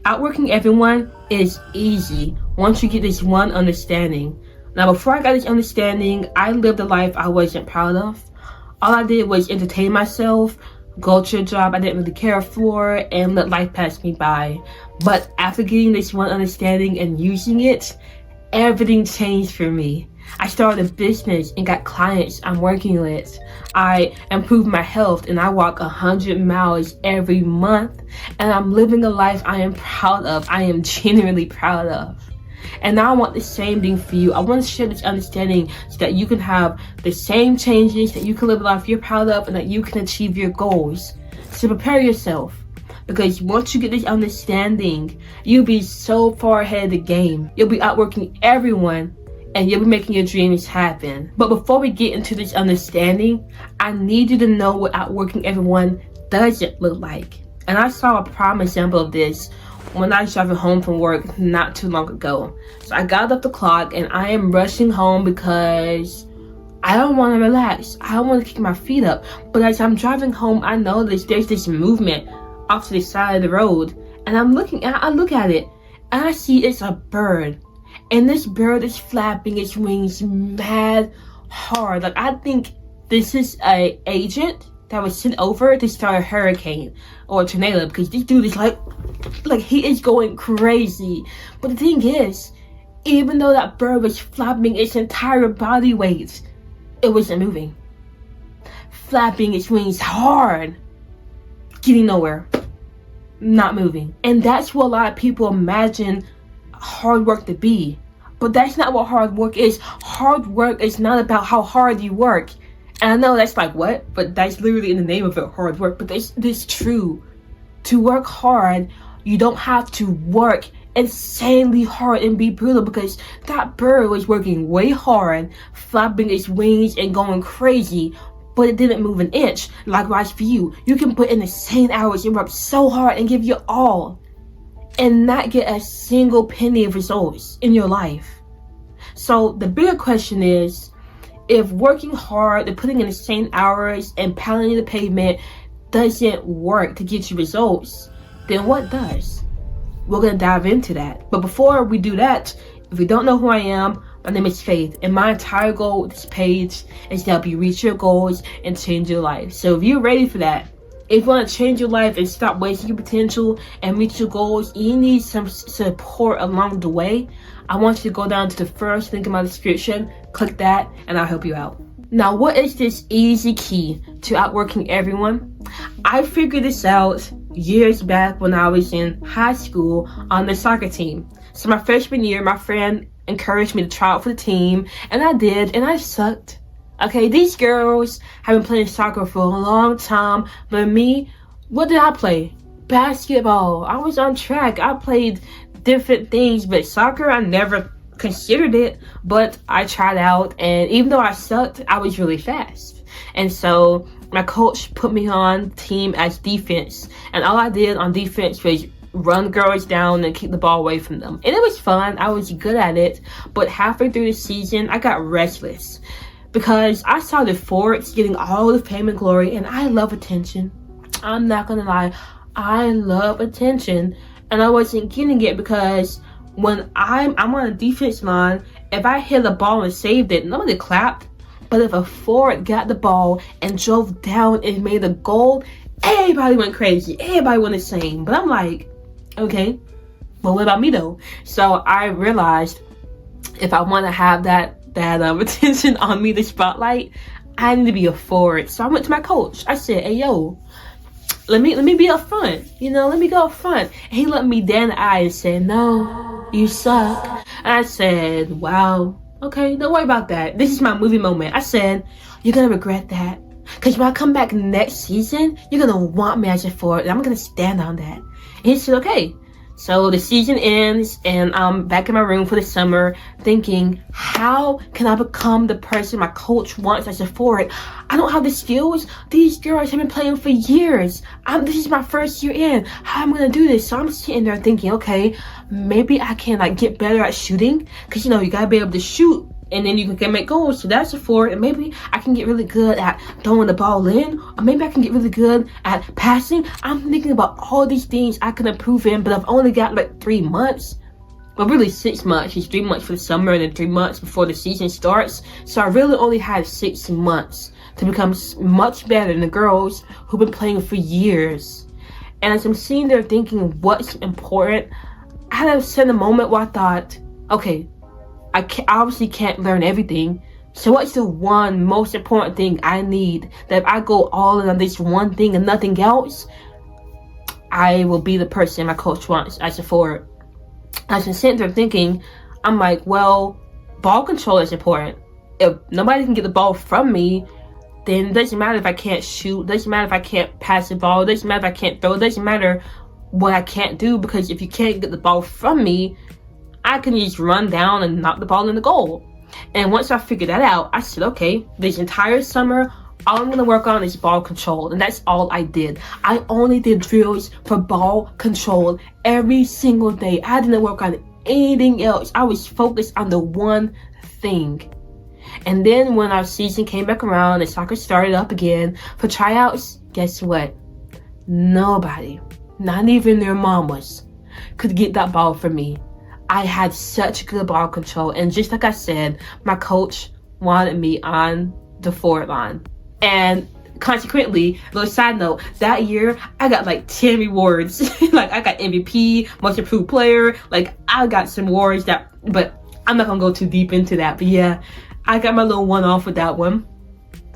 Outworking everyone is easy once you get this one understanding. Now, before I got this understanding, I lived a life I wasn't proud of. All I did was entertain myself, go to a job I didn't really care for, and let life pass me by. But after getting this one understanding and using it, everything changed for me. I started a business and got clients I'm working with. I improved my health and I walk 100 miles every month. And I'm living a life I am proud of. I am genuinely proud of. And now I want the same thing for you. I want to share this understanding so that you can have the same changes, that you can live a life you're proud of, and that you can achieve your goals. So prepare yourself. Because once you get this understanding, you'll be so far ahead of the game. You'll be outworking everyone and you'll be making your dreams happen. But before we get into this understanding, I need you to know what outworking everyone doesn't look like. And I saw a prime example of this when I was driving home from work not too long ago. So I got off the clock and I am rushing home because I don't want to relax. I don't want to kick my feet up. But as I'm driving home, I notice there's this movement off to the side of the road. And I look at it and I see it's a bird. And this bird is flapping its wings mad hard. Like, I think this is a agent that was sent over to start a hurricane or a tornado, because this dude is like he is going crazy. But the thing is, even though that bird was flapping its entire body weight, it wasn't moving. Flapping its wings hard, getting nowhere, not moving. And that's what a lot of people imagine hard work to be. But that's not what hard work is. Hard work is not about how hard you work. And I know that's like, what? But that's literally in the name of it, hard work. But this is true. To work hard, you don't have to work insanely hard and be brutal, because that bird was working way hard, flapping its wings and going crazy, but it didn't move an inch. Likewise for you. You can put in the same hours and work so hard and give your all and not get a single penny of results in your life. So the bigger question is, if working hard and putting in the same hours and pounding the pavement doesn't work to get you results, then what does? We're going to dive into that. But before we do that, if you don't know who I am, my name is Faith, and my entire goal with this page is to help you reach your goals and change your life. So if you're ready for that, if you want to change your life and stop wasting your potential and reach your goals, you need some support along the way, I want you to go down to the first link in my description, click that, and I'll help you out. Now, what is this easy key to outworking everyone? I figured this out years back when I was in high school on the soccer team. So my freshman year, my friend encouraged me to try out for the team, and I did, and I sucked. Okay, these girls have been playing soccer for a long time, but me, what did I play? Basketball. I was on track. I played different things, but soccer, I never considered it, but I tried out, and even though I sucked, I was really fast. And so my coach put me on team as defense, and all I did on defense was run girls down and keep the ball away from them. And it was fun. I was good at it, but halfway through the season, I got restless, because I saw the forwards getting all the fame and glory, and I love attention. I'm not gonna lie, I love attention, and I wasn't getting it, because when I'm on a defense line, if I hit a ball and saved it, nobody clapped. But if a forward got the ball and drove down and made a goal, everybody went crazy. Everybody went insane. But I'm like, okay, but what about me though? So I realized if I want to have that attention on me, the spotlight, I need to be a forward. So I went to my coach. I said, hey, yo, let me be up front. Let me go up front. And he looked me dead in the eye and said, no, you suck. And I said, wow, okay, don't worry about that. This is my movie moment. I said, you're going to regret that. Because when I come back next season, you're going to want me as a forward. And I'm going to stand on that. And he said, okay. So the season ends, and I'm back in my room for the summer thinking, how can I become the person my coach wants as a forward? I don't have the skills. These girls have been playing for years. This is my first year in. How am I going to do this? So I'm sitting there thinking, okay, maybe I can get better at shooting. Because, you got to be able to shoot and then you can make goals. So that's a 4. And maybe I can get really good at throwing the ball in, or maybe I can get really good at passing. I'm thinking about all these things I can improve in, but I've only got like 3 months. Well, really 6 months. It's 3 months for the summer and then 3 months before the season starts. So I really only had 6 months to become much better than the girls who've been playing for years. And as I'm sitting there thinking what's important, I had a certain moment where I thought, okay, I obviously can't learn everything. So what's the one most important thing I need that if I go all in on this one thing and nothing else, I will be the person my coach wants as a forward. As I'm sitting there thinking, I'm like, well, ball control is important. If nobody can get the ball from me, then it doesn't matter if I can't shoot, doesn't matter if I can't pass the ball, doesn't matter if I can't throw, doesn't matter what I can't do, because if you can't get the ball from me, I can just run down and knock the ball in the goal. And once I figured that out, I said, okay, this entire summer, all I'm going to work on is ball control. And that's all I did. I only did drills for ball control every single day. I didn't work on anything else. I was focused on the one thing. And then when our season came back around and soccer started up again for tryouts, guess what? Nobody, not even their mamas, could get that ball from me. I had such good ball control. And just like I said, my coach wanted me on the forward line. And consequently, little side note, that year I got like 10 rewards. Like I got MVP, most improved player. Like I got some awards but I'm not gonna go too deep into that. But yeah, I got my little one off with that one.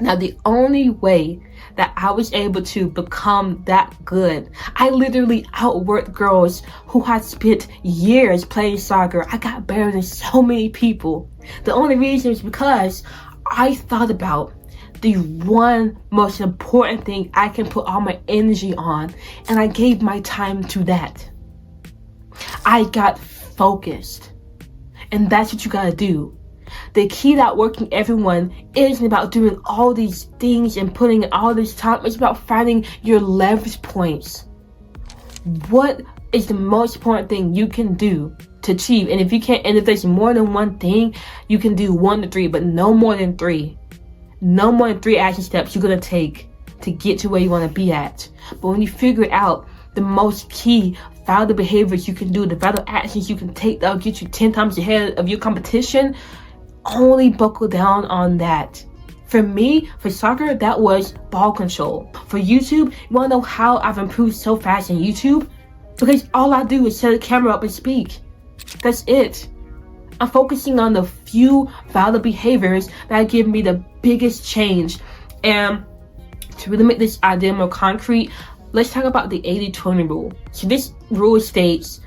Now the only way that I was able to become that good, I literally outworked girls who had spent years playing soccer. I got better than so many people. The only reason is because I thought about the one most important thing I can put all my energy on, and I gave my time to that. I got focused, and that's what you gotta do. The key to outworking everyone isn't about doing all these things and putting in all this time. It's about finding your leverage points. What is the most important thing you can do to achieve? And if there's more than one thing, you can do 1 to 3, but no more than 3. No more than 3 action steps you're gonna take to get to where you want to be at. But when you figure out the most key valid behaviors you can do, the valid actions you can take that'll get you 10 times ahead of your competition, only buckle down on that. For me, for soccer, that was ball control. For YouTube, you wanna know how I've improved so fast in YouTube? Because all I do is set the camera up and speak. That's it. I'm focusing on the few valid behaviors that give me the biggest change. And to really make this idea more concrete, let's talk about the 80-20 rule. So this rule states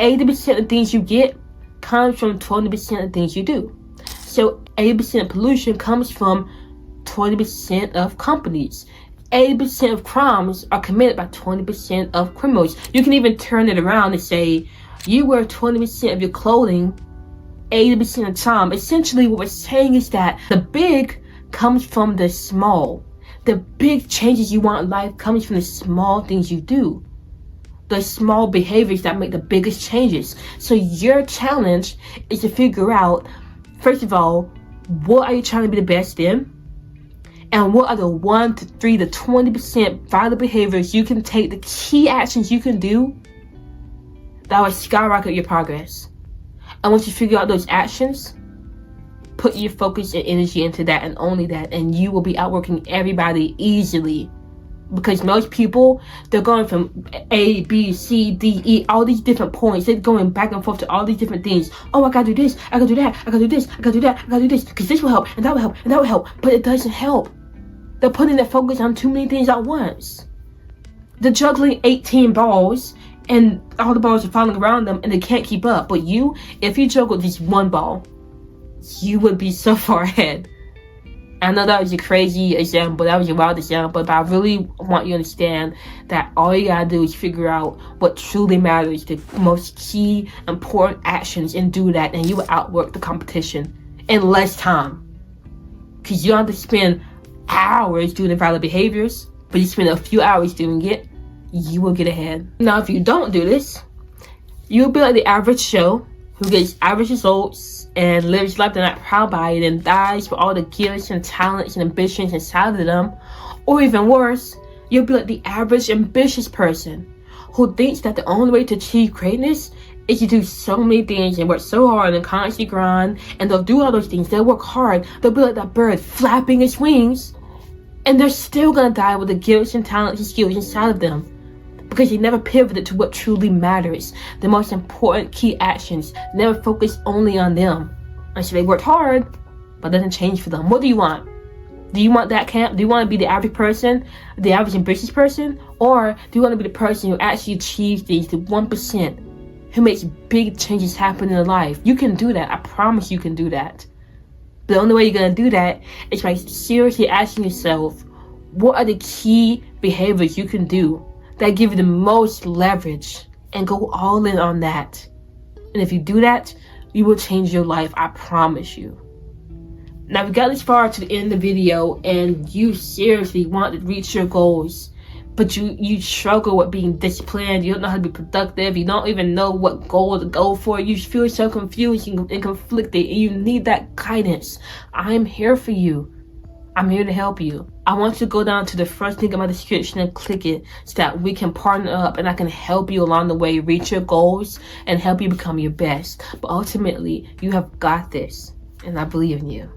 80% of things you get comes from 20% of things you do. So 80% of pollution comes from 20% of companies. 80% of crimes are committed by 20% of criminals. You can even turn it around and say you wear 20% of your clothing 80% of the time. Essentially what we're saying is that the big comes from the small. The big changes you want in life comes from the small things you do. The small behaviors that make the biggest changes. So your challenge is to figure out, first of all, what are you trying to be the best in? And what are the 1 to 3 to 20% valid behaviors you can take, the key actions you can do that will skyrocket your progress. And once you figure out those actions, put your focus and energy into that and only that, and you will be outworking everybody easily. Because most people, they're going from A, B, C, D, E, all these different points. They're going back and forth to all these different things. Oh, I gotta do this, I gotta do that, I gotta do this, I gotta do that, I gotta do this, because this will help, and that will help, and that will help. But it doesn't help. They're putting their focus on too many things at once. They're juggling 18 balls, and all the balls are falling around them, and they can't keep up. But you, if you juggle just one ball, you would be so far ahead. I know that was a crazy example, that was a wild example, but I really want you to understand that all you gotta do is figure out what truly matters, the most key, important actions, and do that, and you will outwork the competition in less time. Because you don't have to spend hours doing the valid behaviors, but you spend a few hours doing it, you will get ahead. Now, if you don't do this, you'll be like the average Joe who gets average results and lives life they're not proud by it and dies with all the gifts and talents and ambitions inside of them. Or even worse, you'll be like the average ambitious person who thinks that the only way to achieve greatness is to do so many things and work so hard and constantly grind, and they'll do all those things. They'll work hard. They'll be like that bird flapping its wings, and they're still gonna die with the gifts and talents and skills inside of them because they never pivoted to what truly matters, the most important key actions, never focused only on them. And so they worked hard, but it doesn't change for them. What do you want? Do you want that camp? Do you want to be the average person, the average ambitious person? Or do you want to be the person who actually achieves things, the 1%, who makes big changes happen in their life? You can do that. I promise you can do that. But the only way you're going to do that is by seriously asking yourself, what are the key behaviors you can do that give you the most leverage, and go all in on that. And if you do that, you will change your life. I promise you. Now, if you got this far to the end of the video and you seriously want to reach your goals, but you struggle with being disciplined, you don't know how to be productive, you don't even know what goal to go for, you feel so confused and conflicted, and you need that guidance, I'm here for you. I'm here to help you. I want you to go down to the first link in my description and click it so that we can partner up and I can help you along the way reach your goals and help you become your best. But ultimately, you have got this, and I believe in you.